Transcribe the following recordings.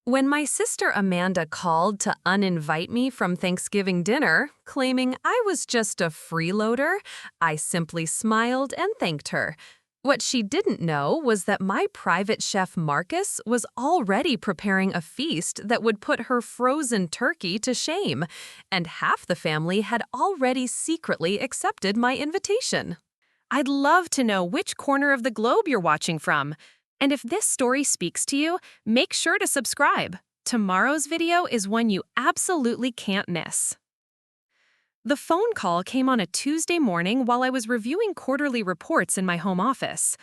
When my sister Amanda called to uninvite me from Thanksgiving dinner, claiming I was just a freeloader, I simply smiled and thanked her. What she didn't know was that my private chef Marcus was already preparing a feast that would put her frozen turkey to shame, and half the family had already secretly accepted my invitation. I'd love to know which corner of the globe you're watching from. And if this story speaks to you, make sure to subscribe. Tomorrow's video is one you absolutely can't miss. The phone call came on a Tuesday morning while I was reviewing quarterly reports in my home office.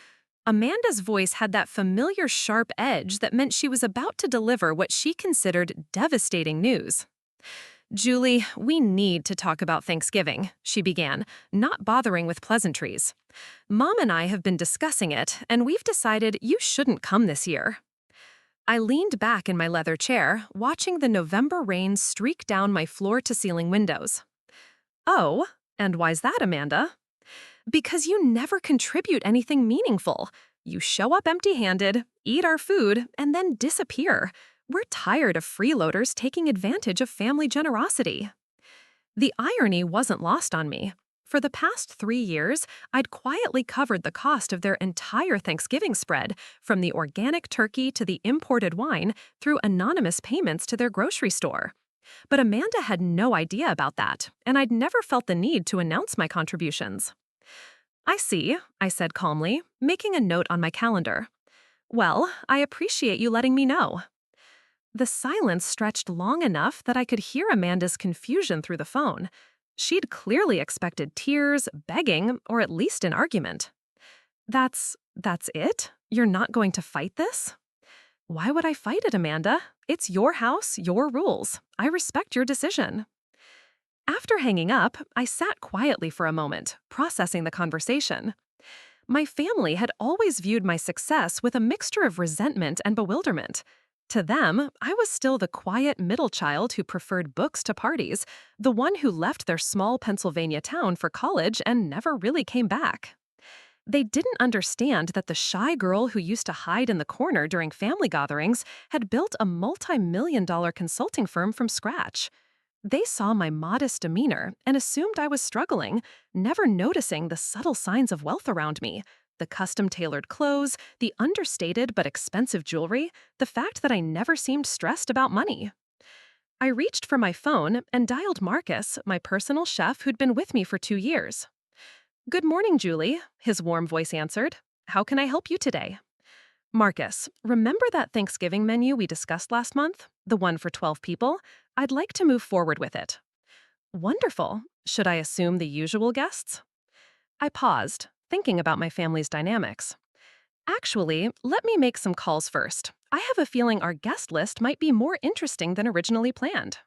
Amanda's voice had that familiar sharp edge that meant she was about to deliver what she considered devastating news. "Julie, we need to talk about Thanksgiving," she began, not bothering with pleasantries. "Mom and I have been discussing it, and we've decided you shouldn't come this year." I leaned back in my leather chair, watching the November rain streak down my floor-to-ceiling windows. "Oh, and why's that, Amanda?" "Because you never contribute anything meaningful. You show up empty-handed, eat our food, and then disappear. We're tired of freeloaders taking advantage of family generosity." The irony wasn't lost on me. For the past 3 years, I'd quietly covered the cost of their entire Thanksgiving spread, from the organic turkey to the imported wine, through anonymous payments to their grocery store. But Amanda had no idea about that, and I'd never felt the need to announce my contributions. "I see," I said calmly, making a note on my calendar. "Well, I appreciate you letting me know." The silence stretched long enough that I could hear Amanda's confusion through the phone. She'd clearly expected tears, begging, or at least an argument. That's it? You're not going to fight this?" "Why would I fight it, Amanda? It's your house, your rules. I respect your decision." After hanging up, I sat quietly for a moment, processing the conversation. My family had always viewed my success with a mixture of resentment and bewilderment. To them, I was still the quiet middle child who preferred books to parties, the one who left their small Pennsylvania town for college and never really came back. They didn't understand that the shy girl who used to hide in the corner during family gatherings had built a multi-million-dollar consulting firm from scratch. They saw my modest demeanor and assumed I was struggling, never noticing the subtle signs of wealth around me: the custom-tailored clothes, the understated but expensive jewelry, the fact that I never seemed stressed about money. I reached for my phone and dialed Marcus, my personal chef who'd been with me for 2 years. "Good morning, Julie," his warm voice answered. "How can I help you today?" "Marcus, remember that Thanksgiving menu we discussed last month? The one for 12 people? I'd like to move forward with it." "Wonderful. Should I assume the usual guests?" I paused, thinking about my family's dynamics. "Actually, let me make some calls first. I have a feeling our guest list might be more interesting than originally planned."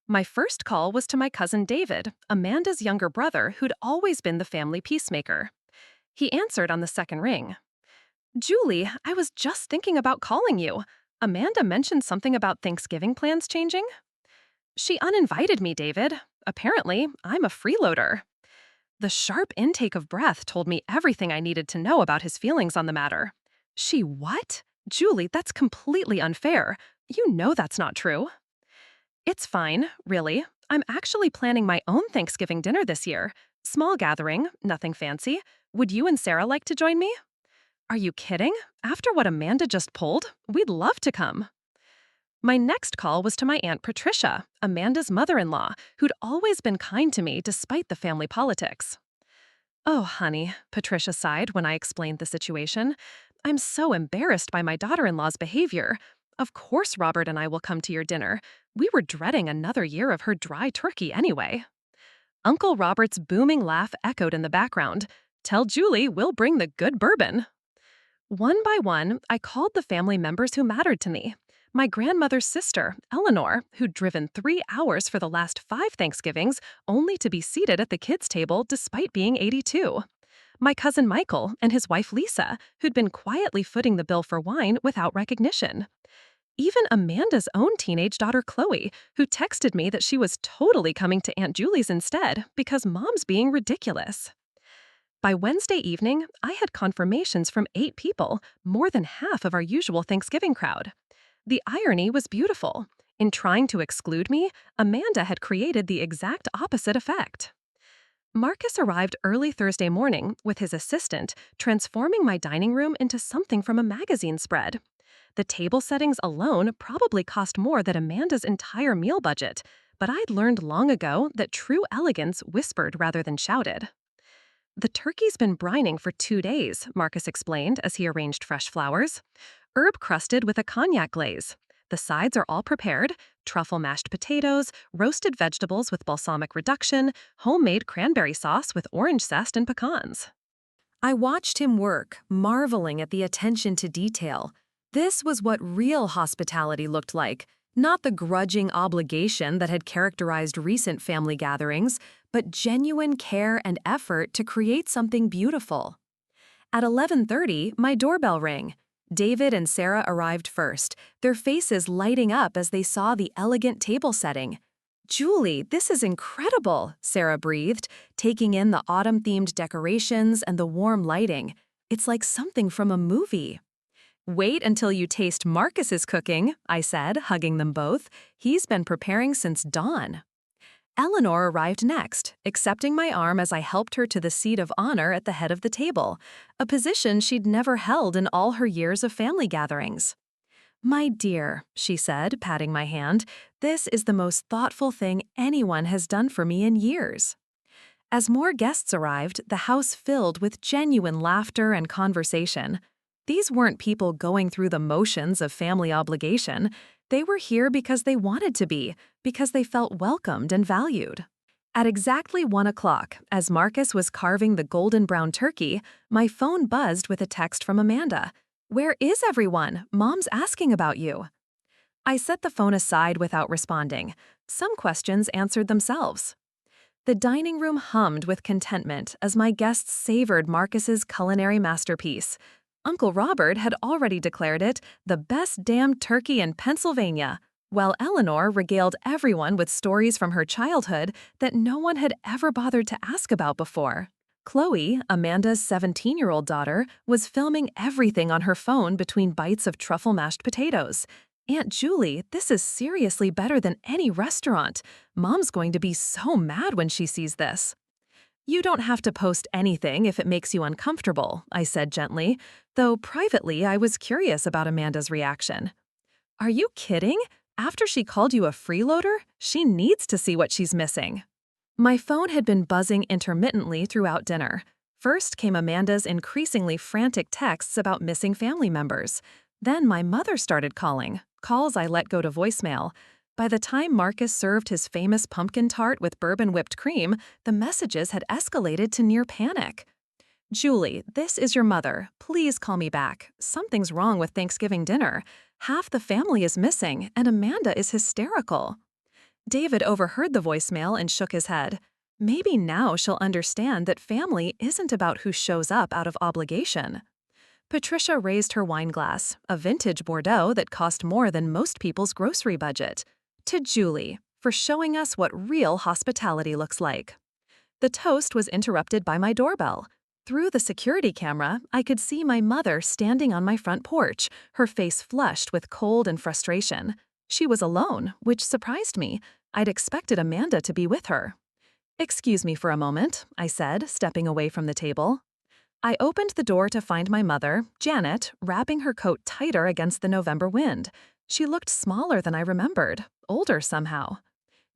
My first call was to my cousin David, Amanda's younger brother who'd always been the family peacemaker. He answered on the second ring. "Julie, I was just thinking about calling you. Amanda mentioned something about Thanksgiving plans changing." "She uninvited me, David. Apparently, I'm a freeloader." The sharp intake of breath told me everything I needed to know about his feelings on the matter. "She what? Julie, that's completely unfair. You know that's not true." "It's fine, really. I'm actually planning my own Thanksgiving dinner this year. Small gathering, nothing fancy. Would you and Sarah like to join me?" "Are you kidding? After what Amanda just pulled, we'd love to come." My next call was to my Aunt Patricia, Amanda's mother-in-law, who'd always been kind to me despite the family politics. "Oh, honey," Patricia sighed when I explained the situation. "I'm so embarrassed by my daughter-in-law's behavior. Of course Robert and I will come to your dinner. We were dreading another year of her dry turkey anyway." Uncle Robert's booming laugh echoed in the background. "Tell Julie we'll bring the good bourbon." One by one, I called the family members who mattered to me. My grandmother's sister, Eleanor, who'd driven 3 hours for the last 5 Thanksgivings only to be seated at the kids' table despite being 82. My cousin Michael and his wife Lisa, who'd been quietly footing the bill for wine without recognition. Even Amanda's own teenage daughter Chloe, who texted me that she was totally coming to Aunt Julie's instead because Mom's being ridiculous. By Wednesday evening, I had confirmations from 8 people, more than half of our usual Thanksgiving crowd. The irony was beautiful. In trying to exclude me, Amanda had created the exact opposite effect. Marcus arrived early Thursday morning with his assistant, transforming my dining room into something from a magazine spread. The table settings alone probably cost more than Amanda's entire meal budget, but I'd learned long ago that true elegance whispered rather than shouted. The turkey's been brining for 2 days, Marcus explained as he arranged fresh flowers. Herb-crusted with a cognac glaze. The sides are all prepared: truffle mashed potatoes, roasted vegetables with balsamic reduction, homemade cranberry sauce with orange zest and pecans. I watched him work, marveling at the attention to detail. This was what real hospitality looked like, not the grudging obligation that had characterized recent family gatherings, but genuine care and effort to create something beautiful. At 11:30, my doorbell rang. David and Sarah arrived first, their faces lighting up as they saw the elegant table setting. "Julie, this is incredible," Sarah breathed, taking in the autumn-themed decorations and the warm lighting. "It's like something from a movie." "Wait until you taste Marcus's cooking," I said, hugging them both. "He's been preparing since dawn." Eleanor arrived next, accepting my arm as I helped her to the seat of honor at the head of the table, a position she'd never held in all her years of family gatherings. "My dear," she said, patting my hand, "this is the most thoughtful thing anyone has done for me in years." As more guests arrived, the house filled with genuine laughter and conversation. These weren't people going through the motions of family obligation. They were here because they wanted to be, because they felt welcomed and valued. At exactly 1 o'clock, as Marcus was carving the golden brown turkey, my phone buzzed with a text from Amanda. "Where is everyone? Mom's asking about you." I set the phone aside without responding. Some questions answered themselves. The dining room hummed with contentment as my guests savored Marcus's culinary masterpiece. Uncle Robert had already declared it the best damned turkey in Pennsylvania, while Eleanor regaled everyone with stories from her childhood that no one had ever bothered to ask about before. Chloe, Amanda's 17-year-old daughter, was filming everything on her phone between bites of truffle mashed potatoes. "Aunt Julie, this is seriously better than any restaurant. Mom's going to be so mad when she sees this." "You don't have to post anything if it makes you uncomfortable," I said gently, though privately I was curious about Amanda's reaction. "Are you kidding? After she called you a freeloader, she needs to see what she's missing." My phone had been buzzing intermittently throughout dinner. First came Amanda's increasingly frantic texts about missing family members. Then my mother started calling, calls I let go to voicemail. By the time Marcus served his famous pumpkin tart with bourbon whipped cream, the messages had escalated to near panic. "Julie, this is your mother. Please call me back. Something's wrong with Thanksgiving dinner. Half the family is missing, and Amanda is hysterical." David overheard the voicemail and shook his head. Maybe now she'll understand that family isn't about who shows up out of obligation. Patricia raised her wine glass, a vintage Bordeaux that cost more than most people's grocery budget, to Julie, for showing us what real hospitality looks like. The toast was interrupted by my doorbell. Through the security camera, I could see my mother standing on my front porch, her face flushed with cold and frustration. She was alone, which surprised me. I'd expected Amanda to be with her. "Excuse me for a moment," I said, stepping away from the table. I opened the door to find my mother, Janet, wrapping her coat tighter against the November wind. She looked smaller than I remembered, older somehow.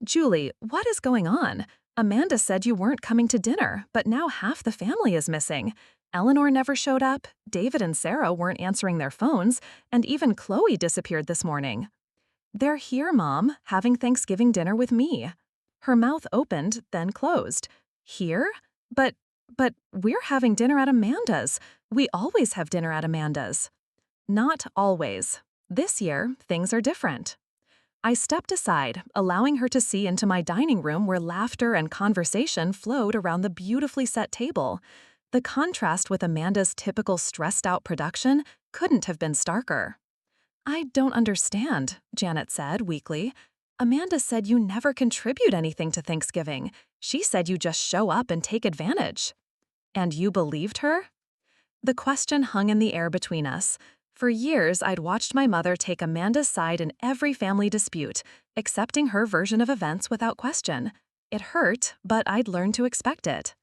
"Julie, what is going on? Amanda said you weren't coming to dinner, but now half the family is missing. Eleanor never showed up, David and Sarah weren't answering their phones, and even Chloe disappeared this morning." "They're here, Mom, having Thanksgiving dinner with me." Her mouth opened, then closed. "Here? But we're having dinner at Amanda's. We always have dinner at Amanda's." "Not always. This year, things are different." I stepped aside, allowing her to see into my dining room where laughter and conversation flowed around the beautifully set table. The contrast with Amanda's typical stressed-out production couldn't have been starker. "I don't understand," Janet said weakly. "Amanda said you never contribute anything to Thanksgiving. She said you just show up and take advantage." "And you believed her?" The question hung in the air between us. For years, I'd watched my mother take Amanda's side in every family dispute, accepting her version of events without question. It hurt, but I'd learned to expect it.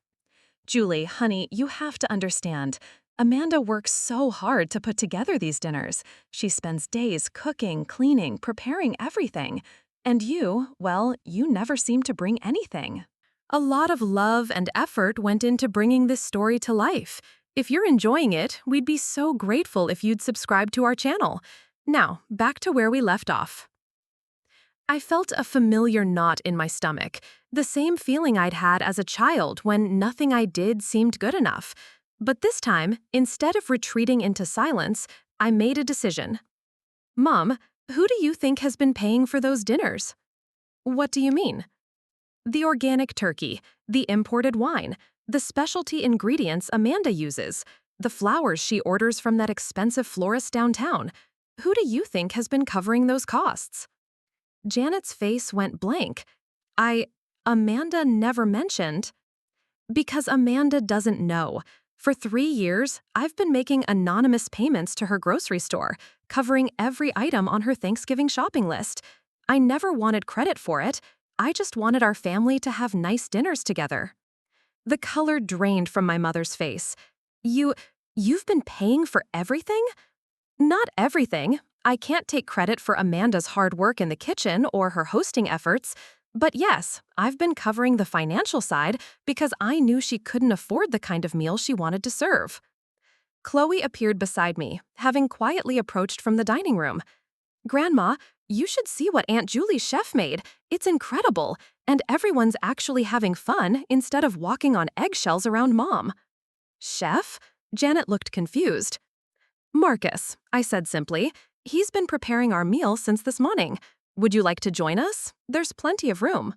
Julie, honey, you have to understand. Amanda works so hard to put together these dinners. She spends days cooking, cleaning, preparing everything. And you, well, you never seem to bring anything. A lot of love and effort went into bringing this story to life. If you're enjoying it, we'd be so grateful if you'd subscribe to our channel. Now, back to where we left off. I felt a familiar knot in my stomach, the same feeling I'd had as a child when nothing I did seemed good enough. But this time, instead of retreating into silence, I made a decision. Mom, who do you think has been paying for those dinners? What do you mean? The organic turkey, the imported wine, the specialty ingredients Amanda uses, the flowers she orders from that expensive florist downtown. Who do you think has been covering those costs? Janet's face went blank. Amanda never mentioned. Because Amanda doesn't know. For 3 years, I've been making anonymous payments to her grocery store, covering every item on her Thanksgiving shopping list. I never wanted credit for it. I just wanted our family to have nice dinners together. The color drained from my mother's face. You've been paying for everything? Not everything. I can't take credit for Amanda's hard work in the kitchen or her hosting efforts. But yes, I've been covering the financial side because I knew she couldn't afford the kind of meal she wanted to serve. Chloe appeared beside me, having quietly approached from the dining room. Grandma, you should see what Aunt Julie's chef made. It's incredible, and everyone's actually having fun instead of walking on eggshells around Mom. Chef? Janet looked confused. Marcus, I said simply. He's been preparing our meal since this morning. Would you like to join us? There's plenty of room.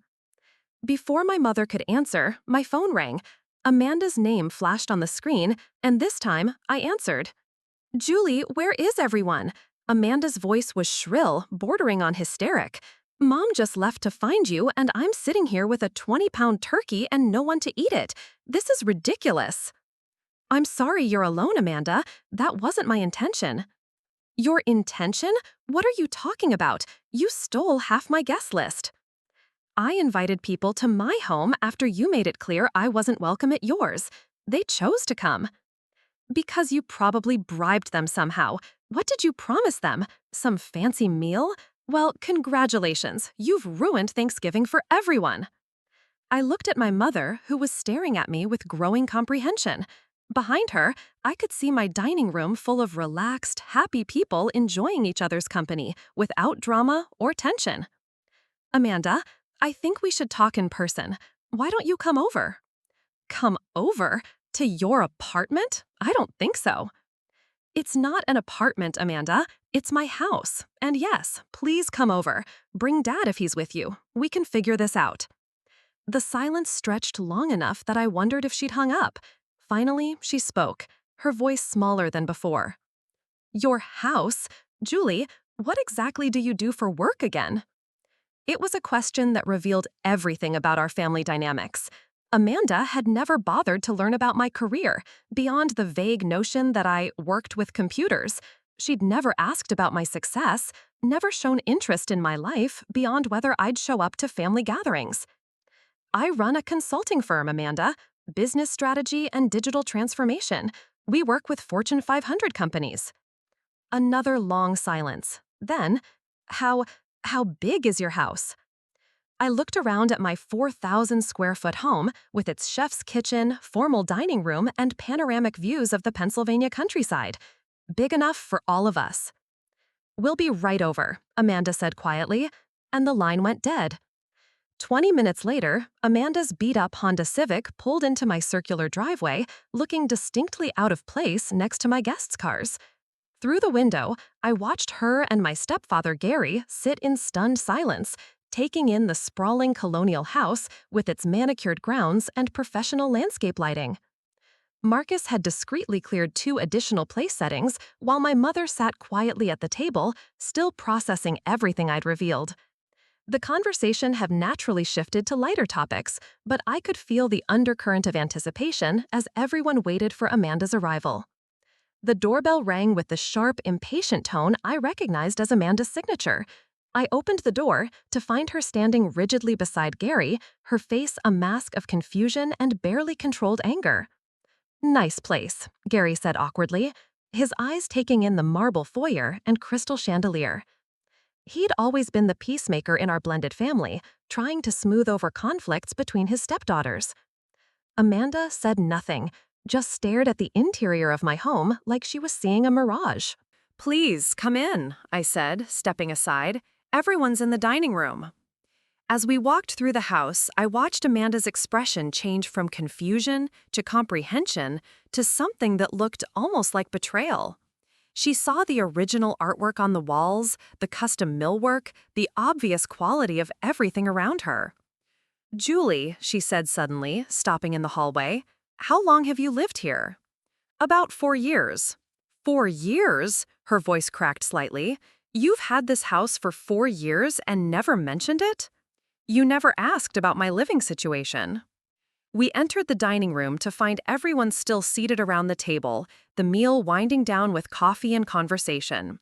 Before my mother could answer, my phone rang. Amanda's name flashed on the screen, and this time I answered. Julie, where is everyone? Amanda's voice was shrill, bordering on hysteric. Mom just left to find you, and I'm sitting here with a 20-pound turkey and no one to eat it. This is ridiculous. I'm sorry you're alone, Amanda. That wasn't my intention. Your intention? What are you talking about? You stole half my guest list. I invited people to my home after you made it clear I wasn't welcome at yours. They chose to come. Because you probably bribed them somehow. What did you promise them? Some fancy meal? Well, congratulations. You've ruined Thanksgiving for everyone. I looked at my mother, who was staring at me with growing comprehension. Behind her, I could see my dining room full of relaxed, happy people enjoying each other's company without drama or tension. Amanda, I think we should talk in person. Why don't you come over? Come over? To your apartment? I don't think so. It's not an apartment, Amanda. It's my house. And yes, please come over. Bring Dad if he's with you. We can figure this out. The silence stretched long enough that I wondered if she'd hung up. Finally, she spoke, her voice smaller than before. Your house? Julie, what exactly do you do for work again? It was a question that revealed everything about our family dynamics. Amanda had never bothered to learn about my career, beyond the vague notion that I worked with computers. She'd never asked about my success, never shown interest in my life beyond whether I'd show up to family gatherings. I run a consulting firm, Amanda. Business strategy and digital transformation. We work with Fortune 500 companies. Another long silence. Then, how big is your house? I looked around at my 4,000 square foot home with its chef's kitchen, formal dining room, and panoramic views of the Pennsylvania countryside. Big enough for all of us. We'll be right over, Amanda said quietly, and the line went dead. 20 minutes later, Amanda's beat-up Honda Civic pulled into my circular driveway, looking distinctly out of place next to my guests' cars. Through the window, I watched her and my stepfather Gary sit in stunned silence, taking in the sprawling colonial house with its manicured grounds and professional landscape lighting. Marcus had discreetly cleared 2 additional place settings while my mother sat quietly at the table, still processing everything I'd revealed. The conversation had naturally shifted to lighter topics, but I could feel the undercurrent of anticipation as everyone waited for Amanda's arrival. The doorbell rang with the sharp, impatient tone I recognized as Amanda's signature. I opened the door to find her standing rigidly beside Gary, her face a mask of confusion and barely controlled anger. "Nice place," Gary said awkwardly, his eyes taking in the marble foyer and crystal chandelier. He'd always been the peacemaker in our blended family, trying to smooth over conflicts between his stepdaughters. Amanda said nothing, just stared at the interior of my home like she was seeing a mirage. "Please, come in," I said, stepping aside. "Everyone's in the dining room." As we walked through the house, I watched Amanda's expression change from confusion to comprehension to something that looked almost like betrayal. She saw the original artwork on the walls, the custom millwork, the obvious quality of everything around her. "Julie," she said suddenly, stopping in the hallway, "how long have you lived here?" "About 4 years." "4 years?" Her voice cracked slightly. "You've had this house for 4 years and never mentioned it?" "You never asked about my living situation." We entered the dining room to find everyone still seated around the table, the meal winding down with coffee and conversation.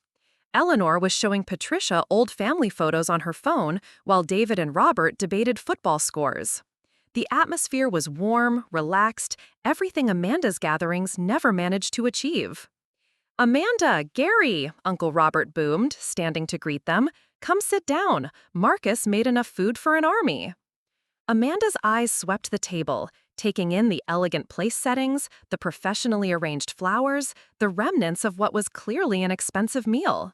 Eleanor was showing Patricia old family photos on her phone, while David and Robert debated football scores. The atmosphere was warm, relaxed, everything Amanda's gatherings never managed to achieve. "Amanda, Gary," Uncle Robert boomed, standing to greet them. "Come sit down. Marcus made enough food for an army." Amanda's eyes swept the table, taking in the elegant place settings, the professionally arranged flowers, the remnants of what was clearly an expensive meal.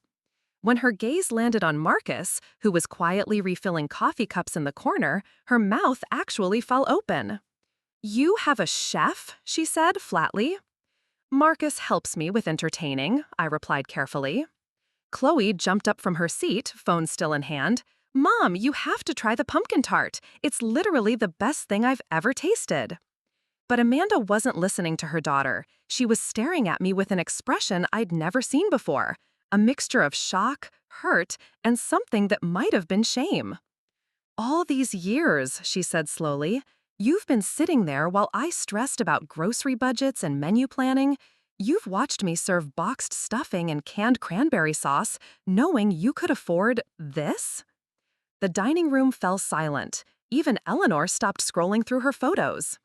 When her gaze landed on Marcus, who was quietly refilling coffee cups in the corner, her mouth actually fell open. "You have a chef?" she said flatly. "Marcus helps me with entertaining," I replied carefully. Chloe jumped up from her seat, phone still in hand. "Mom, you have to try the pumpkin tart. It's literally the best thing I've ever tasted." But Amanda wasn't listening to her daughter. She was staring at me with an expression I'd never seen before, a mixture of shock, hurt, and something that might have been shame. "All these years," she said slowly, "you've been sitting there while I stressed about grocery budgets and menu planning. You've watched me serve boxed stuffing and canned cranberry sauce, knowing you could afford this?" The dining room fell silent. Even Eleanor stopped scrolling through her photos.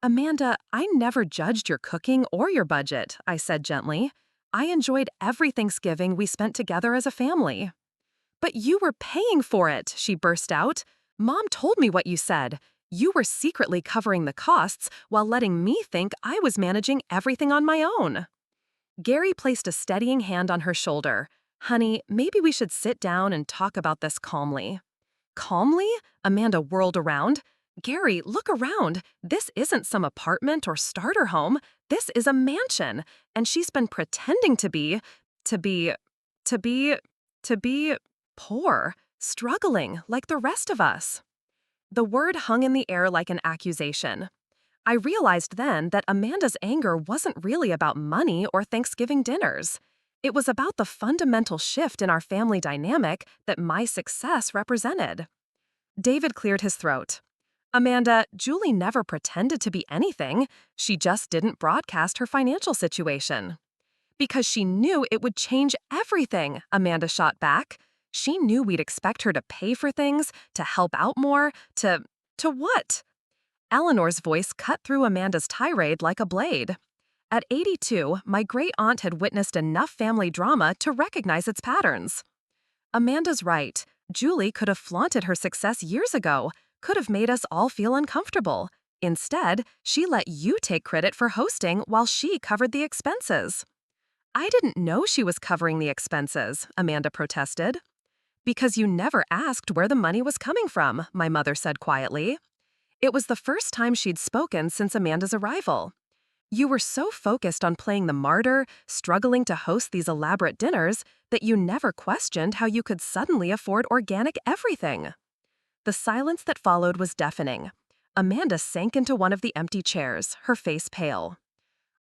"Amanda, I never judged your cooking or your budget," I said gently. "I enjoyed every Thanksgiving we spent together as a family." "But you were paying for it," she burst out. "Mom told me what you said. You were secretly covering the costs while letting me think I was managing everything on my own." Gary placed a steadying hand on her shoulder. "Honey, maybe we should sit down and talk about this calmly." "Calmly?" Amanda whirled around. "Gary, look around. This isn't some apartment or starter home. This is a mansion. And she's been pretending to be poor, struggling like the rest of us." The word hung in the air like an accusation. I realized then that Amanda's anger wasn't really about money or Thanksgiving dinners. It was about the fundamental shift in our family dynamic that my success represented. David cleared his throat. "Amanda, Julie never pretended to be anything. She just didn't broadcast her financial situation." "Because she knew it would change everything," Amanda shot back. "She knew we'd expect her to pay for things, to help out more, to what?" Eleanor's voice cut through Amanda's tirade like a blade. At 82, my great-aunt had witnessed enough family drama to recognize its patterns. "Amanda's right. Julie could have flaunted her success years ago, could have made us all feel uncomfortable. Instead, she let you take credit for hosting while she covered the expenses." "I didn't know she was covering the expenses," Amanda protested. "Because you never asked where the money was coming from," my mother said quietly. It was the first time she'd spoken since Amanda's arrival. "You were so focused on playing the martyr, struggling to host these elaborate dinners, that you never questioned how you could suddenly afford organic everything." The silence that followed was deafening. Amanda sank into one of the empty chairs, her face pale.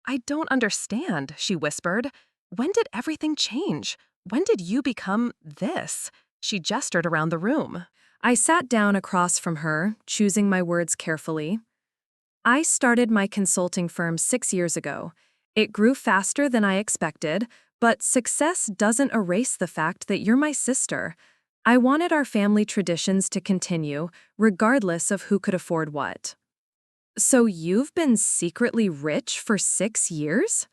"I don't understand," she whispered. "When did everything change? When did you become this?" She gestured around the room. I sat down across from her, choosing my words carefully. "I started my consulting firm 6 years ago. It grew faster than I expected, but success doesn't erase the fact that you're my sister. I wanted our family traditions to continue, regardless of who could afford what. So you've been secretly rich for 6 years?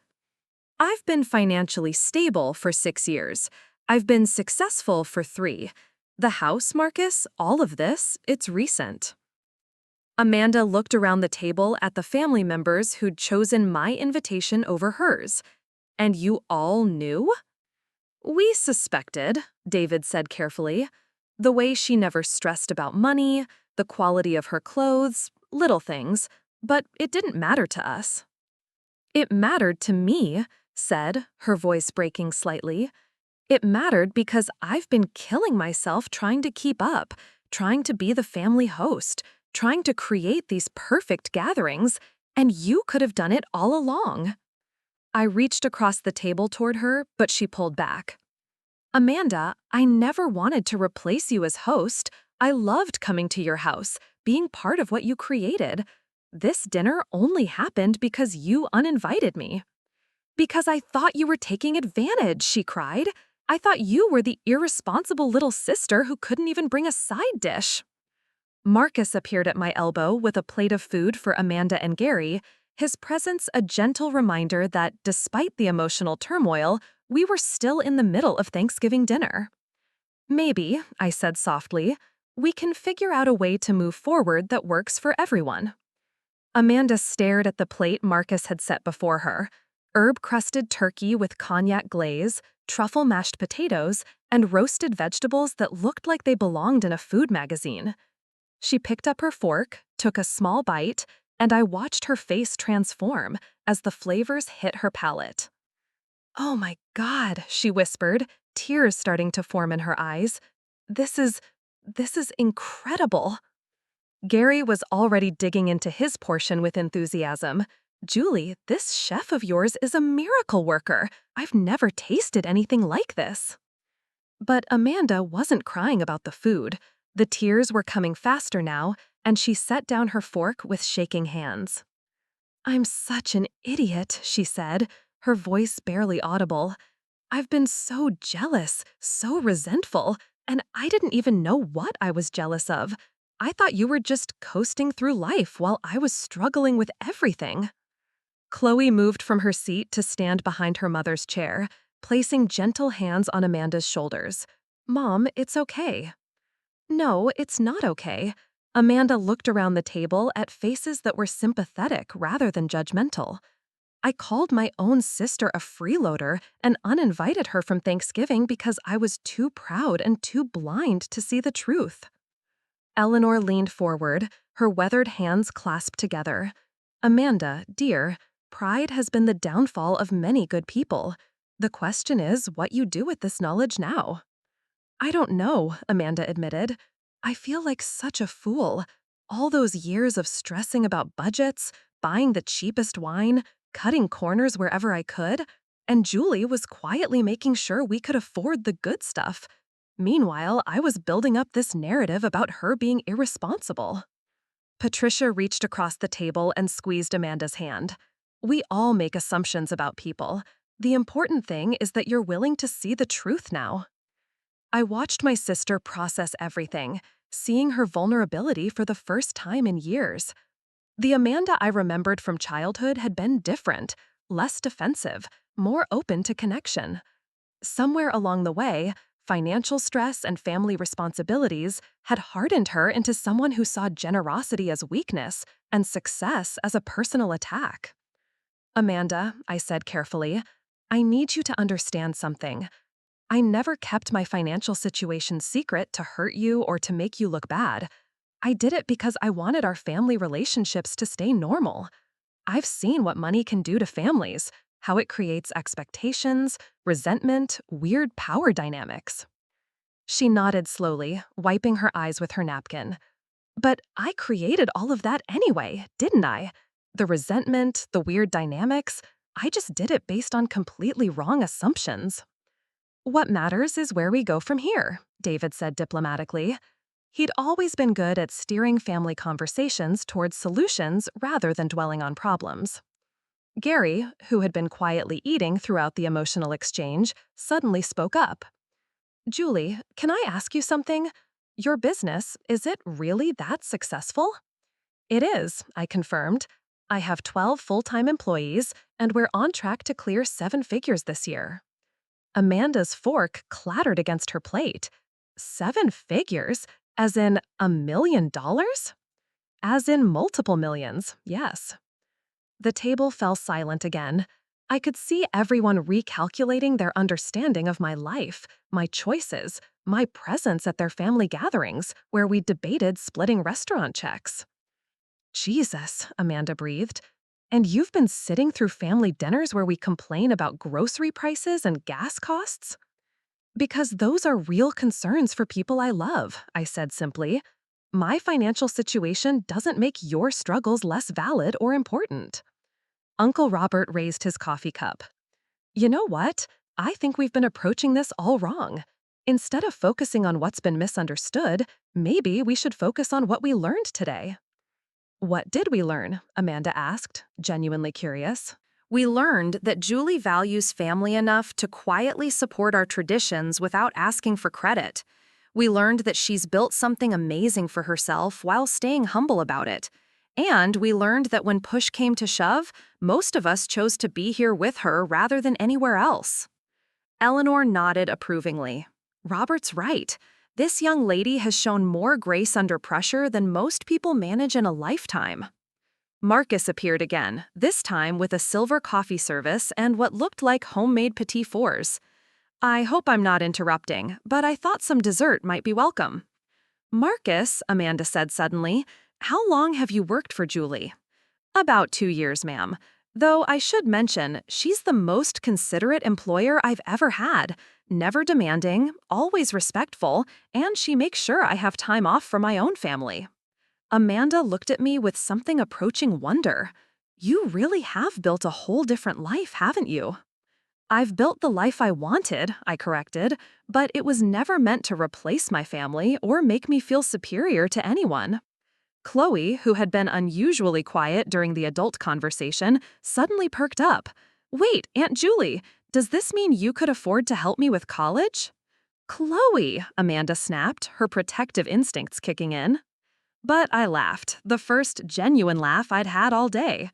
I've been financially stable for 6 years. I've been successful for 3. The house, Marcus, all of this, it's recent. Amanda looked around the table at the family members who'd chosen my invitation over hers. And you all knew? We suspected, David said carefully. The way she never stressed about money, the quality of her clothes, little things, but it didn't matter to us. It mattered to me, said, her voice breaking slightly. It mattered because I've been killing myself trying to keep up, trying to be the family host, trying to create these perfect gatherings, and you could have done it all along. I reached across the table toward her, but she pulled back. Amanda, I never wanted to replace you as host. I loved coming to your house, being part of what you created. This dinner only happened because you uninvited me. Because I thought you were taking advantage, she cried. I thought you were the irresponsible little sister who couldn't even bring a side dish. Marcus appeared at my elbow with a plate of food for Amanda and Gary, his presence a gentle reminder that, despite the emotional turmoil, we were still in the middle of Thanksgiving dinner. Maybe, I said softly, we can figure out a way to move forward that works for everyone. Amanda stared at the plate Marcus had set before her. Herb-crusted turkey with cognac glaze, truffle mashed potatoes, and roasted vegetables that looked like they belonged in a food magazine. She picked up her fork, took a small bite, and I watched her face transform as the flavors hit her palate. "Oh my God," she whispered, tears starting to form in her eyes. This is incredible." Gary was already digging into his portion with enthusiasm. "Julie, this chef of yours is a miracle worker. I've never tasted anything like this." But Amanda wasn't crying about the food. The tears were coming faster now, and she set down her fork with shaking hands. "I'm such an idiot," she said, her voice barely audible. "I've been so jealous, so resentful, and I didn't even know what I was jealous of. I thought you were just coasting through life while I was struggling with everything." Chloe moved from her seat to stand behind her mother's chair, placing gentle hands on Amanda's shoulders. "Mom, it's okay." "No, it's not okay." Amanda looked around the table at faces that were sympathetic rather than judgmental. "I called my own sister a freeloader and uninvited her from Thanksgiving because I was too proud and too blind to see the truth." Eleanor leaned forward, her weathered hands clasped together. "Amanda, dear, pride has been the downfall of many good people. The question is what you do with this knowledge now." "I don't know," Amanda admitted. "I feel like such a fool. All those years of stressing about budgets, buying the cheapest wine, cutting corners wherever I could, and Julie was quietly making sure we could afford the good stuff. Meanwhile, I was building up this narrative about her being irresponsible." Patricia reached across the table and squeezed Amanda's hand. "We all make assumptions about people. The important thing is that you're willing to see the truth now." I watched my sister process everything, seeing her vulnerability for the first time in years. The Amanda I remembered from childhood had been different, less defensive, more open to connection. Somewhere along the way, financial stress and family responsibilities had hardened her into someone who saw generosity as weakness and success as a personal attack. "Amanda," I said carefully, "I need you to understand something. I never kept my financial situation secret to hurt you or to make you look bad. I did it because I wanted our family relationships to stay normal. I've seen what money can do to families, how it creates expectations, resentment, weird power dynamics." She nodded slowly, wiping her eyes with her napkin. "But I created all of that anyway, didn't I? The resentment, the weird dynamics, I just did it based on completely wrong assumptions." "What matters is where we go from here," David said diplomatically. He'd always been good at steering family conversations towards solutions rather than dwelling on problems. Gary, who had been quietly eating throughout the emotional exchange, suddenly spoke up. Julie, can I ask you something? Your business, is it really that successful? It is, I confirmed. I have 12 full-time employees, and we're on track to clear 7 figures this year. Amanda's fork clattered against her plate. 7 figures? As in $1 million? As in multiple millions, yes. The table fell silent again. I could see everyone recalculating their understanding of my life, my choices, my presence at their family gatherings, where we debated splitting restaurant checks. Jesus, Amanda breathed. And you've been sitting through family dinners where we complain about grocery prices and gas costs? Because those are real concerns for people I love, I said simply. My financial situation doesn't make your struggles less valid or important. Uncle Robert raised his coffee cup. You know what? I think we've been approaching this all wrong. Instead of focusing on what's been misunderstood, maybe we should focus on what we learned today. What did we learn? Amanda asked, genuinely curious. We learned that Julie values family enough to quietly support our traditions without asking for credit. We learned that she's built something amazing for herself while staying humble about it. And we learned that when push came to shove, most of us chose to be here with her rather than anywhere else. Eleanor nodded approvingly. Robert's right. This young lady has shown more grace under pressure than most people manage in a lifetime. Marcus appeared again, this time with a silver coffee service and what looked like homemade petit fours. I hope I'm not interrupting, but I thought some dessert might be welcome. Marcus, Amanda said suddenly, how long have you worked for Julie? About 2 years, ma'am. Though I should mention, she's the most considerate employer I've ever had. Never demanding, always respectful, and she makes sure I have time off for my own family. Amanda looked at me with something approaching wonder. You really have built a whole different life, haven't you? I've built the life I wanted, I corrected, but it was never meant to replace my family or make me feel superior to anyone. Chloe, who had been unusually quiet during the adult conversation, suddenly perked up. Wait, Aunt Julie, does this mean you could afford to help me with college? Chloe, Amanda snapped, her protective instincts kicking in. But I laughed, the first genuine laugh I'd had all day.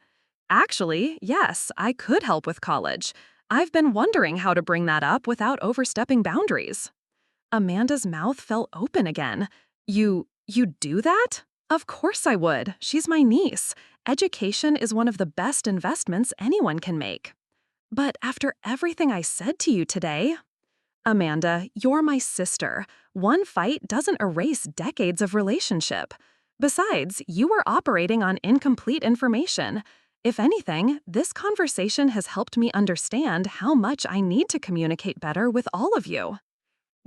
Actually, yes, I could help with college. I've been wondering how to bring that up without overstepping boundaries. Amanda's mouth fell open again. You do that? Of course I would. She's my niece. Education is one of the best investments anyone can make. But after everything I said to you today… Amanda, you're my sister. One fight doesn't erase decades of relationship. Besides, you were operating on incomplete information. If anything, this conversation has helped me understand how much I need to communicate better with all of you.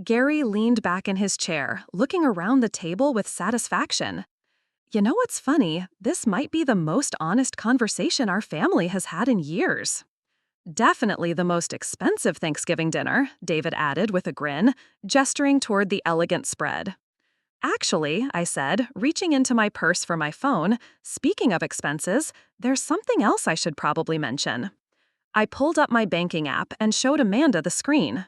Gary leaned back in his chair, looking around the table with satisfaction. You know what's funny? This might be the most honest conversation our family has had in years. Definitely the most expensive Thanksgiving dinner, David added with a grin, gesturing toward the elegant spread. Actually, I said, reaching into my purse for my phone, speaking of expenses, there's something else I should probably mention. I pulled up my banking app and showed Amanda the screen.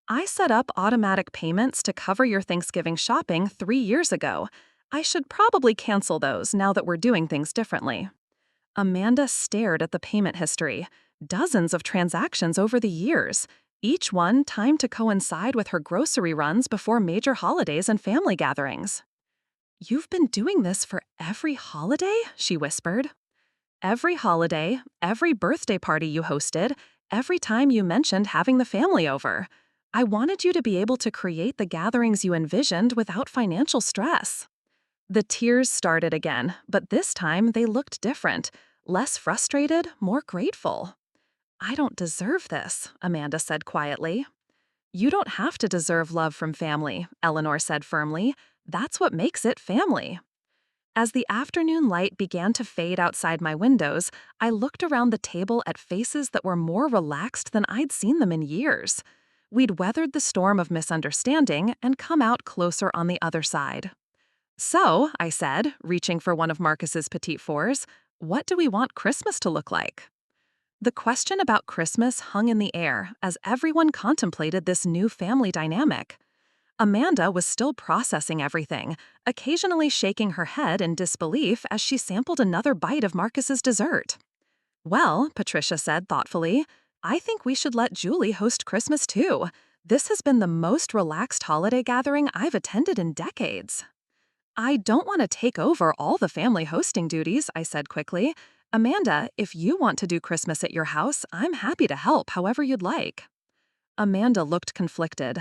I set up automatic payments to cover your Thanksgiving shopping 3 years ago. I should probably cancel those now that we're doing things differently. Amanda stared at the payment history. Dozens of transactions over the years, each one timed to coincide with her grocery runs before major holidays and family gatherings. You've been doing this for every holiday? She whispered. Every holiday, every birthday party you hosted, every time you mentioned having the family over. I wanted you to be able to create the gatherings you envisioned without financial stress. The tears started again, but this time they looked different. Less frustrated, more grateful. I don't deserve this, Amanda said quietly. You don't have to deserve love from family, Eleanor said firmly. That's what makes it family. As the afternoon light began to fade outside my windows, I looked around the table at faces that were more relaxed than I'd seen them in years. We'd weathered the storm of misunderstanding and come out closer on the other side. So, I said, reaching for one of Marcus's petit fours, what do we want Christmas to look like? The question about Christmas hung in the air as everyone contemplated this new family dynamic. Amanda was still processing everything, occasionally shaking her head in disbelief as she sampled another bite of Marcus's dessert. Well, Patricia said thoughtfully, I think we should let Julie host Christmas too. This has been the most relaxed holiday gathering I've attended in decades. I don't want to take over all the family hosting duties, I said quickly. Amanda, if you want to do Christmas at your house, I'm happy to help however you'd like. Amanda looked conflicted.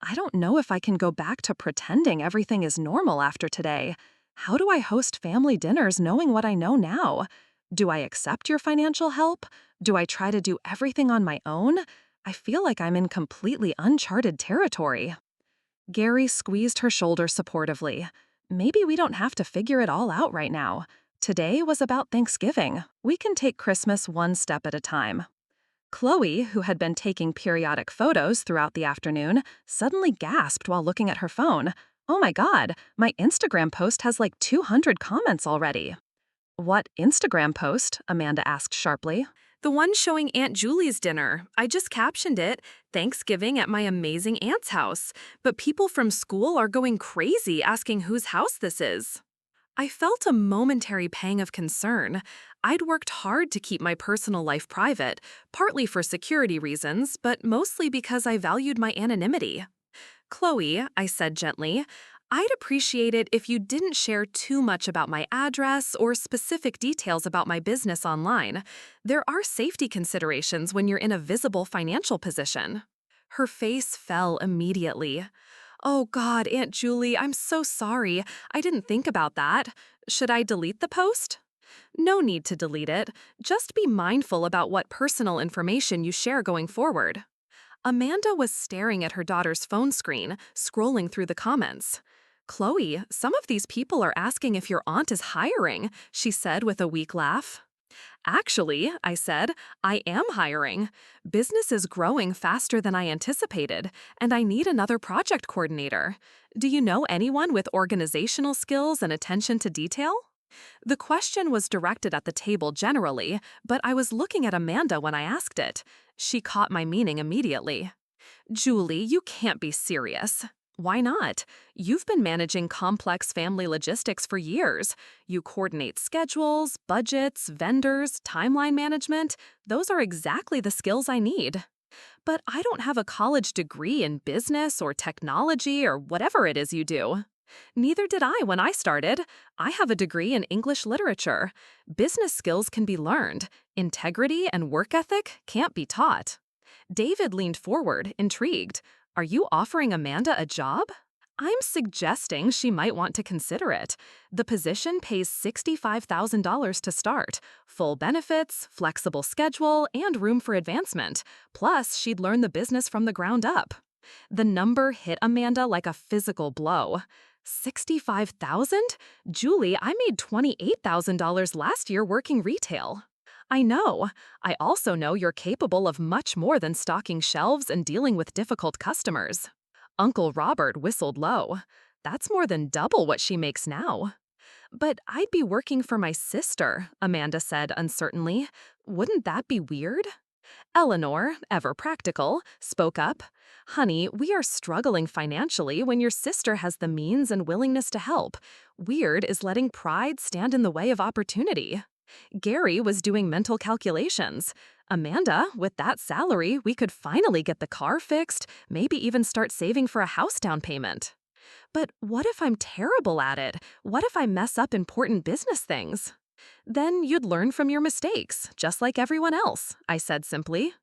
I don't know if I can go back to pretending everything is normal after today. How do I host family dinners knowing what I know now? Do I accept your financial help? Do I try to do everything on my own? I feel like I'm in completely uncharted territory. Gary squeezed her shoulder supportively. Maybe we don't have to figure it all out right now. Today was about Thanksgiving. We can take Christmas one step at a time. Chloe, who had been taking periodic photos throughout the afternoon, suddenly gasped while looking at her phone. Oh my God, my Instagram post has like 200 comments already. What Instagram post? Amanda asked sharply. The one showing Aunt Julie's dinner. I just captioned it, Thanksgiving at my amazing aunt's house. But people from school are going crazy asking whose house this is. I felt a momentary pang of concern. I'd worked hard to keep my personal life private, partly for security reasons, but mostly because I valued my anonymity. Chloe, I said gently, I'd appreciate it if you didn't share too much about my address or specific details about my business online. There are safety considerations when you're in a visible financial position. Her face fell immediately. Oh God, Aunt Julie, I'm so sorry. I didn't think about that. Should I delete the post? No need to delete it. Just be mindful about what personal information you share going forward. Amanda was staring at her daughter's phone screen, scrolling through the comments. Chloe, some of these people are asking if your aunt is hiring, she said with a weak laugh. Actually, I said, I am hiring. Business is growing faster than I anticipated, and I need another project coordinator. Do you know anyone with organizational skills and attention to detail? The question was directed at the table generally, but I was looking at Amanda when I asked it. She caught my meaning immediately. Julie, you can't be serious. Why not? You've been managing complex family logistics for years. You coordinate schedules, budgets, vendors, timeline management. Those are exactly the skills I need. But I don't have a college degree in business or technology or whatever it is you do. Neither did I when I started. I have a degree in English literature. Business skills can be learned. Integrity and work ethic can't be taught. David leaned forward, intrigued. Are you offering Amanda a job? I'm suggesting she might want to consider it. The position pays $65,000 to start. Full benefits, flexible schedule, and room for advancement. Plus, she'd learn the business from the ground up. The number hit Amanda like a physical blow. $65,000? Julie, I made $28,000 last year working retail. I know. I also know you're capable of much more than stocking shelves and dealing with difficult customers. Uncle Robert whistled low. That's more than double what she makes now. But I'd be working for my sister, Amanda said uncertainly. Wouldn't that be weird? Eleanor, ever practical, spoke up. Honey, we are struggling financially when your sister has the means and willingness to help. Weird is letting pride stand in the way of opportunity. Gary was doing mental calculations. Amanda, with that salary, we could finally get the car fixed, maybe even start saving for a house down payment. But what if I'm terrible at it? What if I mess up important business things? Then you'd learn from your mistakes, just like everyone else, I said simply.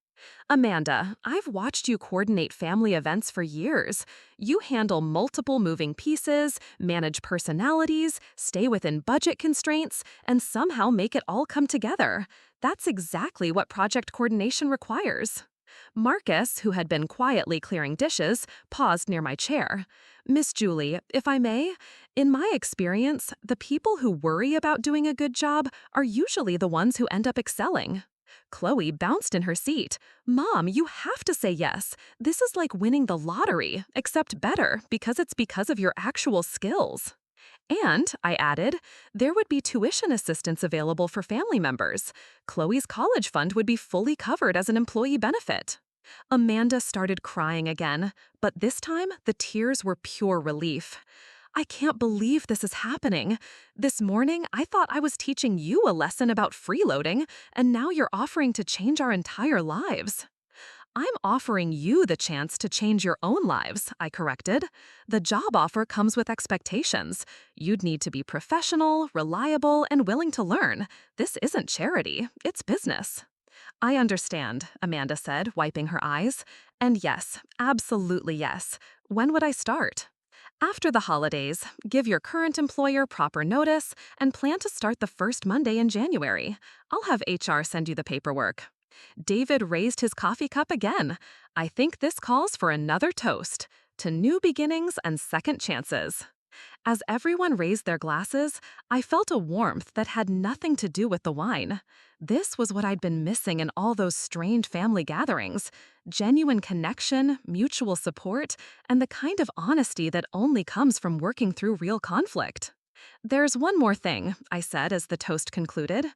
Amanda, I've watched you coordinate family events for years. You handle multiple moving pieces, manage personalities, stay within budget constraints, and somehow make it all come together. That's exactly what project coordination requires. Marcus, who had been quietly clearing dishes, paused near my chair. Miss Julie, if I may, in my experience, the people who worry about doing a good job are usually the ones who end up excelling. Chloe bounced in her seat. Mom, you have to say yes. This is like winning the lottery, except better because it's because of your actual skills. And, I added, there would be tuition assistance available for family members. Chloe's college fund would be fully covered as an employee benefit. Amanda started crying again, but this time the tears were pure relief. I can't believe this is happening. This morning, I thought I was teaching you a lesson about freeloading, and now you're offering to change our entire lives. I'm offering you the chance to change your own lives, I corrected. The job offer comes with expectations. You'd need to be professional, reliable, and willing to learn. This isn't charity, it's business. I understand, Amanda said, wiping her eyes. And yes, absolutely yes. When would I start? After the holidays, give your current employer proper notice and plan to start the first Monday in January. I'll have HR send you the paperwork. David raised his coffee cup again. I think this calls for another toast to new beginnings and second chances. As everyone raised their glasses, I felt a warmth that had nothing to do with the wine. This was what I'd been missing in all those strange family gatherings: genuine connection, mutual support, and the kind of honesty that only comes from working through real conflict. There's one more thing, I said as the toast concluded.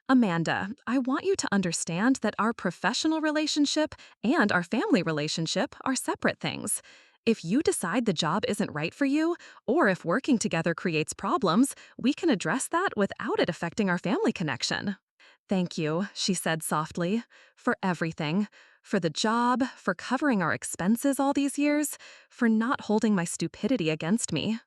Amanda, I want you to understand that our professional relationship and our family relationship are separate things. If you decide the job isn't right for you, or if working together creates problems, we can address that without it affecting our family connection. Thank you, she said softly, for everything. For the job, for covering our expenses all these years, for not holding my stupidity against me.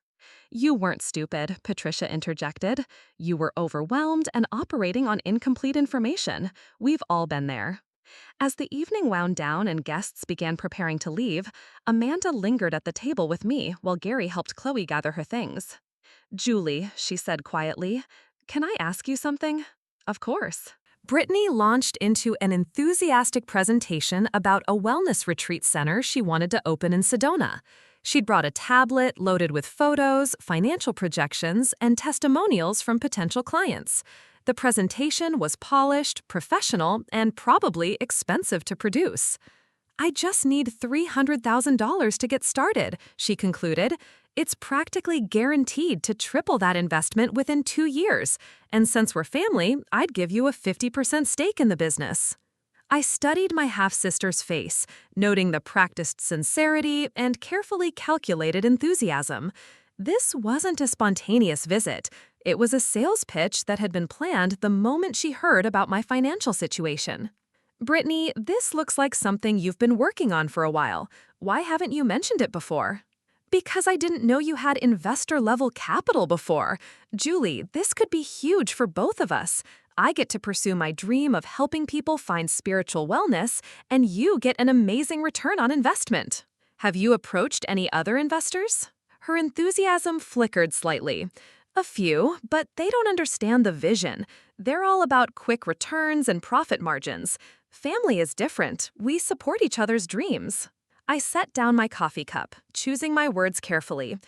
You weren't stupid, Patricia interjected. You were overwhelmed and operating on incomplete information. We've all been there. As the evening wound down and guests began preparing to leave, Amanda lingered at the table with me while Gary helped Chloe gather her things. Julie, she said quietly, can I ask you something? Of course. Brittany launched into an enthusiastic presentation about a wellness retreat center she wanted to open in Sedona. She'd brought a tablet loaded with photos, financial projections, and testimonials from potential clients. The presentation was polished, professional, and probably expensive to produce. I just need $300,000 to get started, she concluded. It's practically guaranteed to triple that investment within 2 years, and since we're family, I'd give you a 50% stake in the business. I studied my half-sister's face, noting the practiced sincerity and carefully calculated enthusiasm. This wasn't a spontaneous visit. It was a sales pitch that had been planned the moment she heard about my financial situation. Brittany, this looks like something you've been working on for a while. Why haven't you mentioned it before? Because I didn't know you had investor-level capital before. Julie, this could be huge for both of us. I get to pursue my dream of helping people find spiritual wellness, and you get an amazing return on investment. Have you approached any other investors? Her enthusiasm flickered slightly. A few, but they don't understand the vision. They're all about quick returns and profit margins. Family is different. We support each other's dreams. I set down my coffee cup, choosing my words carefully.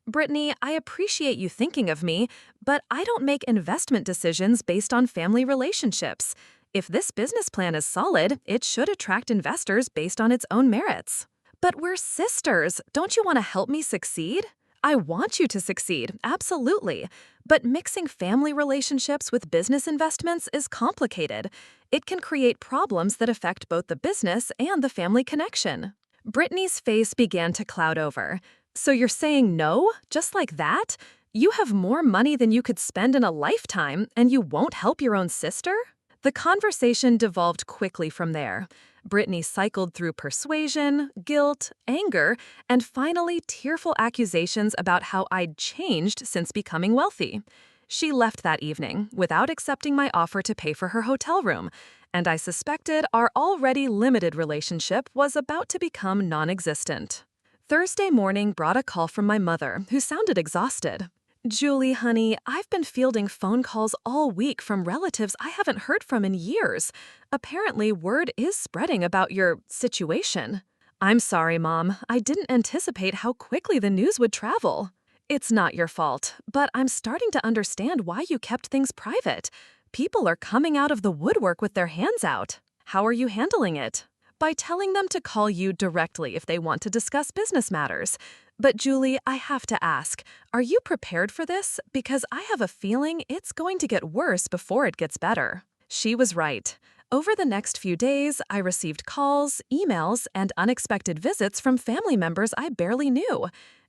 Brittany, I appreciate you thinking of me, but I don't make investment decisions based on family relationships. If this business plan is solid, it should attract investors based on its own merits. But we're sisters. Don't you want to help me succeed? I want you to succeed, absolutely. But mixing family relationships with business investments is complicated. It can create problems that affect both the business and the family connection. Brittany's face began to cloud over. So you're saying no? Just like that? You have more money than you could spend in a lifetime, and you won't help your own sister? The conversation devolved quickly from there. Brittany cycled through persuasion, guilt, anger, and finally tearful accusations about how I'd changed since becoming wealthy. She left that evening without accepting my offer to pay for her hotel room, and I suspected our already limited relationship was about to become non-existent. Thursday morning brought a call from my mother, who sounded exhausted. Julie, honey, I've been fielding phone calls all week from relatives I haven't heard from in years. Apparently, word is spreading about your situation. I'm sorry, Mom. I didn't anticipate how quickly the news would travel. It's not your fault, but I'm starting to understand why you kept things private. People are coming out of the woodwork with their hands out. How are you handling it? By telling them to call you directly if they want to discuss business matters. But Julie, I have to ask, are you prepared for this? Because I have a feeling it's going to get worse before it gets better. She was right. Over the next few days, I received calls, emails, and unexpected visits from family members I barely knew.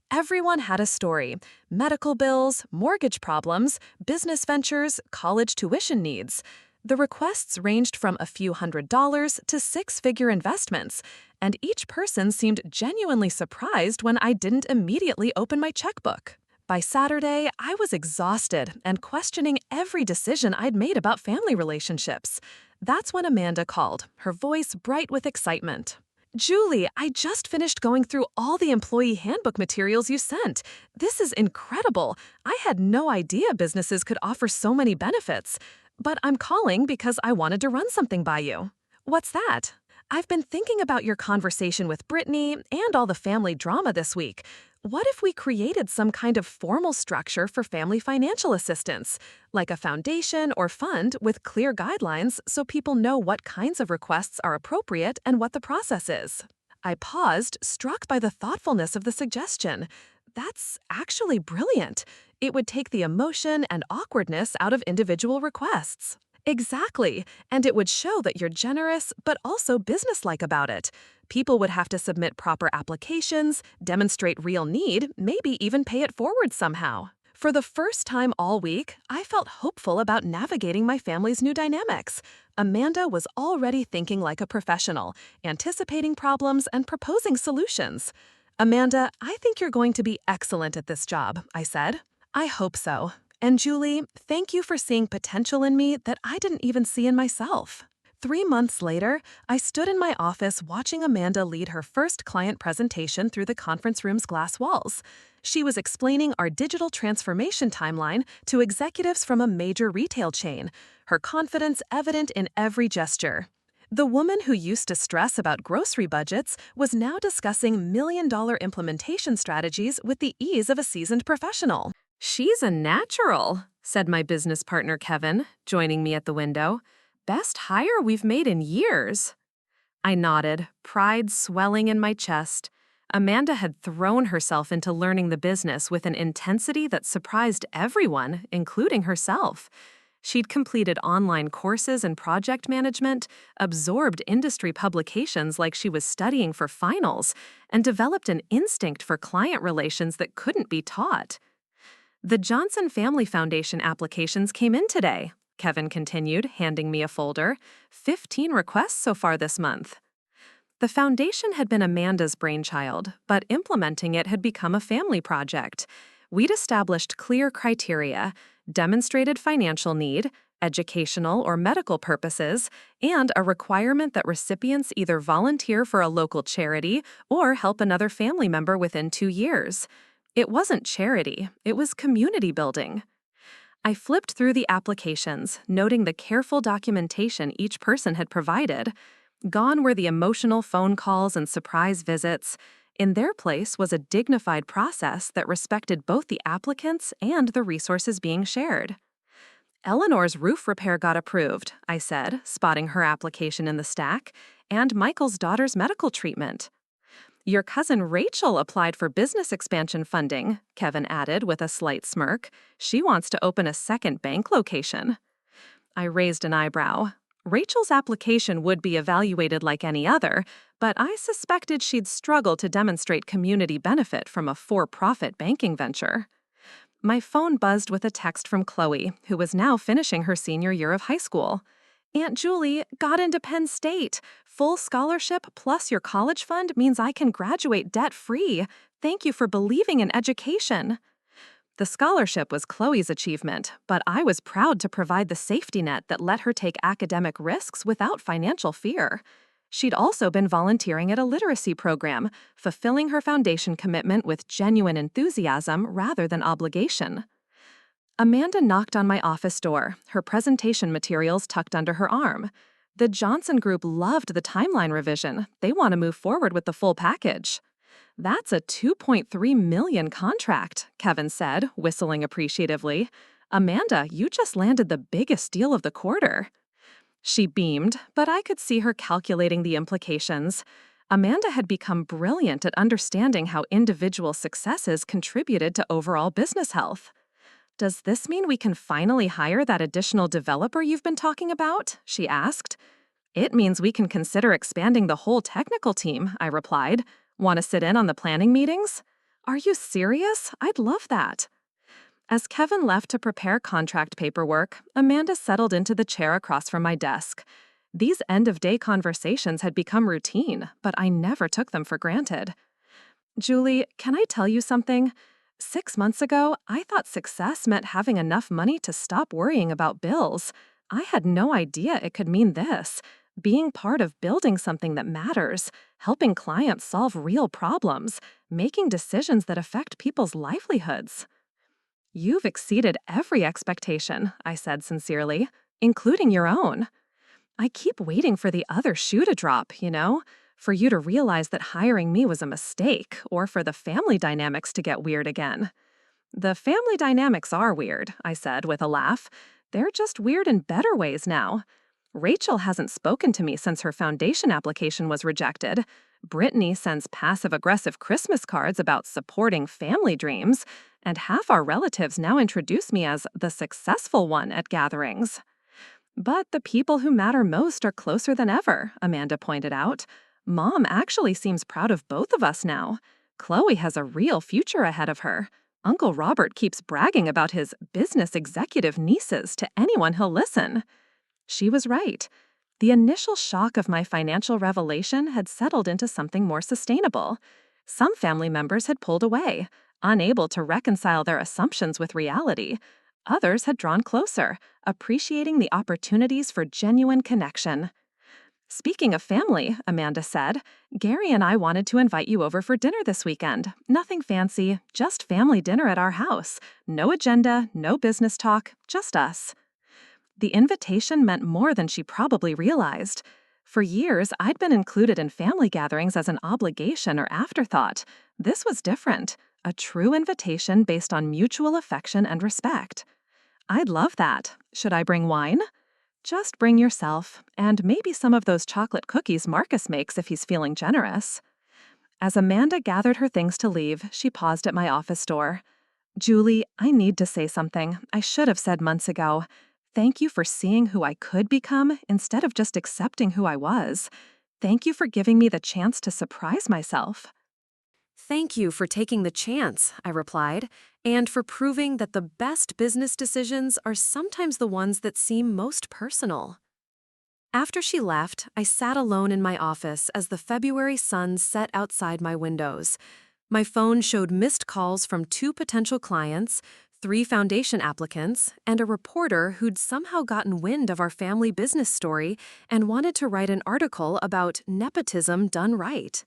Everyone had a story: medical bills, mortgage problems, business ventures, college tuition needs. The requests ranged from a few $100s to six-figure investments, and each person seemed genuinely surprised when I didn't immediately open my checkbook. By Saturday, I was exhausted and questioning every decision I'd made about family relationships. That's when Amanda called, her voice bright with excitement. Julie, I just finished going through all the employee handbook materials you sent. This is incredible. I had no idea businesses could offer so many benefits. But I'm calling because I wanted to run something by you. What's that? I've been thinking about your conversation with Brittany and all the family drama this week. What if we created some kind of formal structure for family financial assistance, like a foundation or fund with clear guidelines so people know what kinds of requests are appropriate and what the process is? I paused, struck by the thoughtfulness of the suggestion. That's actually brilliant. It would take the emotion and awkwardness out of individual requests. Exactly, and it would show that you're generous but also businesslike about it. People would have to submit proper applications, demonstrate real need, maybe even pay it forward somehow. For the first time all week, I felt hopeful about navigating my family's new dynamics. Amanda was already thinking like a professional, anticipating problems and proposing solutions. Amanda, I think you're going to be excellent at this job, I said. I hope so. And Julie, thank you for seeing potential in me that I didn't even see in myself. 3 months later, I stood in my office watching Amanda lead her first client presentation through the conference room's glass walls. She was explaining our digital transformation timeline to executives from a major retail chain, her confidence evident in every gesture. The woman who used to stress about grocery budgets was now discussing million-dollar implementation strategies with the ease of a seasoned professional. She's a natural, said my business partner Kevin, joining me at the window. Best hire we've made in years. I nodded, pride swelling in my chest. Amanda had thrown herself into learning the business with an intensity that surprised everyone, including herself. She'd completed online courses in project management, absorbed industry publications like she was studying for finals, and developed an instinct for client relations that couldn't be taught. The Johnson Family Foundation applications came in today, Kevin continued, handing me a folder. 15 requests so far this month. The foundation had been Amanda's brainchild, but implementing it had become a family project. We'd established clear criteria, demonstrated financial need, educational or medical purposes, and a requirement that recipients either volunteer for a local charity or help another family member within 2 years. It wasn't charity, it was community building. I flipped through the applications, noting the careful documentation each person had provided. Gone were the emotional phone calls and surprise visits. In their place was a dignified process that respected both the applicants and the resources being shared. Eleanor's roof repair got approved, I said, spotting her application in the stack, and Michael's daughter's medical treatment. Your cousin Rachel applied for business expansion funding, Kevin added with a slight smirk. She wants to open a second bank location. I raised an eyebrow. Rachel's application would be evaluated like any other, but I suspected she'd struggle to demonstrate community benefit from a for-profit banking venture. My phone buzzed with a text from Chloe, who was now finishing her senior year of high school. Aunt Julie, got into Penn State. Full scholarship plus your college fund means I can graduate debt-free. Thank you for believing in education. The scholarship was Chloe's achievement, but I was proud to provide the safety net that let her take academic risks without financial fear. She'd also been volunteering at a literacy program, fulfilling her foundation commitment with genuine enthusiasm rather than obligation. Amanda knocked on my office door, her presentation materials tucked under her arm. The Johnson Group loved the timeline revision. They want to move forward with the full package. That's a $2.3 million contract, Kevin said, whistling appreciatively. Amanda, you just landed the biggest deal of the quarter. She beamed, but I could see her calculating the implications. Amanda had become brilliant at understanding how individual successes contributed to overall business health. "Does this mean we can finally hire that additional developer you've been talking about?" she asked. "It means we can consider expanding the whole technical team," I replied. "Want to sit in on the planning meetings?" "Are you serious? I'd love that." As Kevin left to prepare contract paperwork, Amanda settled into the chair across from my desk. These end-of-day conversations had become routine, but I never took them for granted. "Julie, can I tell you something? 6 months ago, I thought success meant having enough money to stop worrying about bills. I had no idea it could mean this: being part of building something that matters, helping clients solve real problems, making decisions that affect people's livelihoods." "You've exceeded every expectation," I said sincerely, "including your own. I keep waiting for the other shoe to drop, for you to realize that hiring me was a mistake, or for the family dynamics to get weird again." "The family dynamics are weird," I said with a laugh. "They're just weird in better ways now. Rachel hasn't spoken to me since her foundation application was rejected. Brittany sends passive-aggressive Christmas cards about supporting family dreams, and half our relatives now introduce me as the successful one at gatherings." "But the people who matter most are closer than ever," Amanda pointed out. "Mom actually seems proud of both of us now. Chloe has a real future ahead of her. Uncle Robert keeps bragging about his business executive nieces to anyone who'll listen." She was right. The initial shock of my financial revelation had settled into something more sustainable. Some family members had pulled away, unable to reconcile their assumptions with reality. Others had drawn closer, appreciating the opportunities for genuine connection. "Speaking of family," Amanda said, "Gary and I wanted to invite you over for dinner this weekend. Nothing fancy, just family dinner at our house. No agenda, no business talk, just us." The invitation meant more than she probably realized. For years, I'd been included in family gatherings as an obligation or afterthought. This was different, a true invitation based on mutual affection and respect. "I'd love that. Should I bring wine?" "Just bring yourself, and maybe some of those chocolate cookies Marcus makes if he's feeling generous." As Amanda gathered her things to leave, she paused at my office door. "Julie, I need to say something I should have said months ago. Thank you for seeing who I could become instead of just accepting who I was. Thank you for giving me the chance to surprise myself." Thank you for taking the chance, I replied, and for proving that the best business decisions are sometimes the ones that seem most personal. After she left, I sat alone in my office as the February sun set outside my windows. My phone showed missed calls from 2 potential clients, 3 foundation applicants, and a reporter who'd somehow gotten wind of our family business story and wanted to write an article about nepotism done right.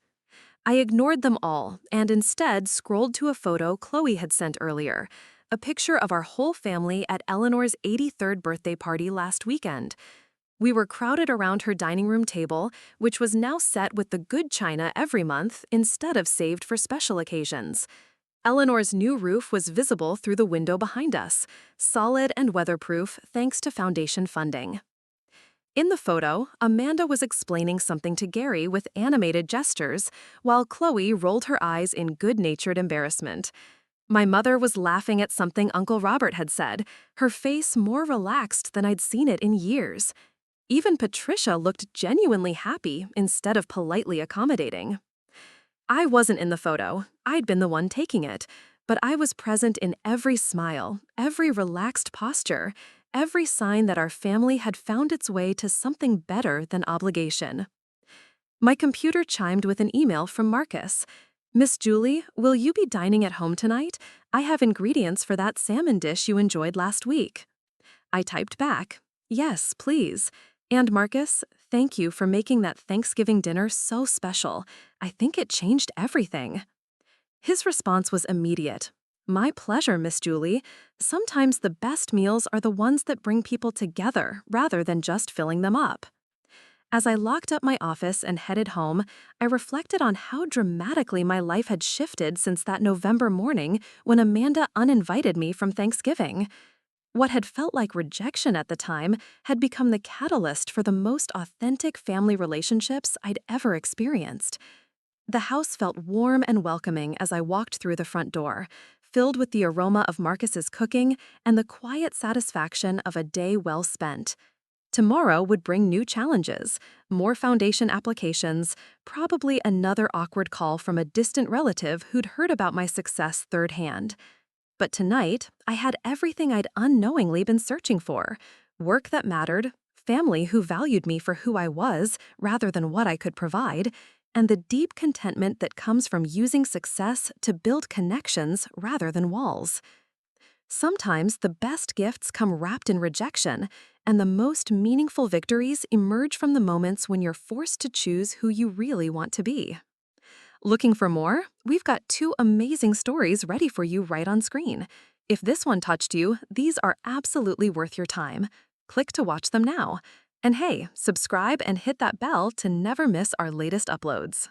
I ignored them all and instead scrolled to a photo Chloe had sent earlier, a picture of our whole family at Eleanor's 83rd birthday party last weekend. We were crowded around her dining room table, which was now set with the good china every month instead of saved for special occasions. Eleanor's new roof was visible through the window behind us, solid and weatherproof thanks to foundation funding. In the photo, Amanda was explaining something to Gary with animated gestures, while Chloe rolled her eyes in good-natured embarrassment. My mother was laughing at something Uncle Robert had said, her face more relaxed than I'd seen it in years. Even Patricia looked genuinely happy instead of politely accommodating. I wasn't in the photo, I'd been the one taking it, but I was present in every smile, every relaxed posture, every sign that our family had found its way to something better than obligation. My computer chimed with an email from Marcus. "Miss Julie, will you be dining at home tonight? I have ingredients for that salmon dish you enjoyed last week." I typed back, "Yes, please. And Marcus, thank you for making that Thanksgiving dinner so special. I think it changed everything." His response was immediate. "My pleasure, Miss Julie. Sometimes the best meals are the ones that bring people together rather than just filling them up." As I locked up my office and headed home, I reflected on how dramatically my life had shifted since that November morning when Amanda uninvited me from Thanksgiving. What had felt like rejection at the time had become the catalyst for the most authentic family relationships I'd ever experienced. The house felt warm and welcoming as I walked through the front door, filled with the aroma of Marcus's cooking and the quiet satisfaction of a day well spent. Tomorrow would bring new challenges, more foundation applications, probably another awkward call from a distant relative who'd heard about my success third hand. But tonight, I had everything I'd unknowingly been searching for: work that mattered, family who valued me for who I was rather than what I could provide, and the deep contentment that comes from using success to build connections rather than walls. Sometimes the best gifts come wrapped in rejection, and the most meaningful victories emerge from the moments when you're forced to choose who you really want to be. Looking for more? We've got 2 amazing stories ready for you right on screen. If this one touched you, these are absolutely worth your time. Click to watch them now. And hey, subscribe and hit that bell to never miss our latest uploads.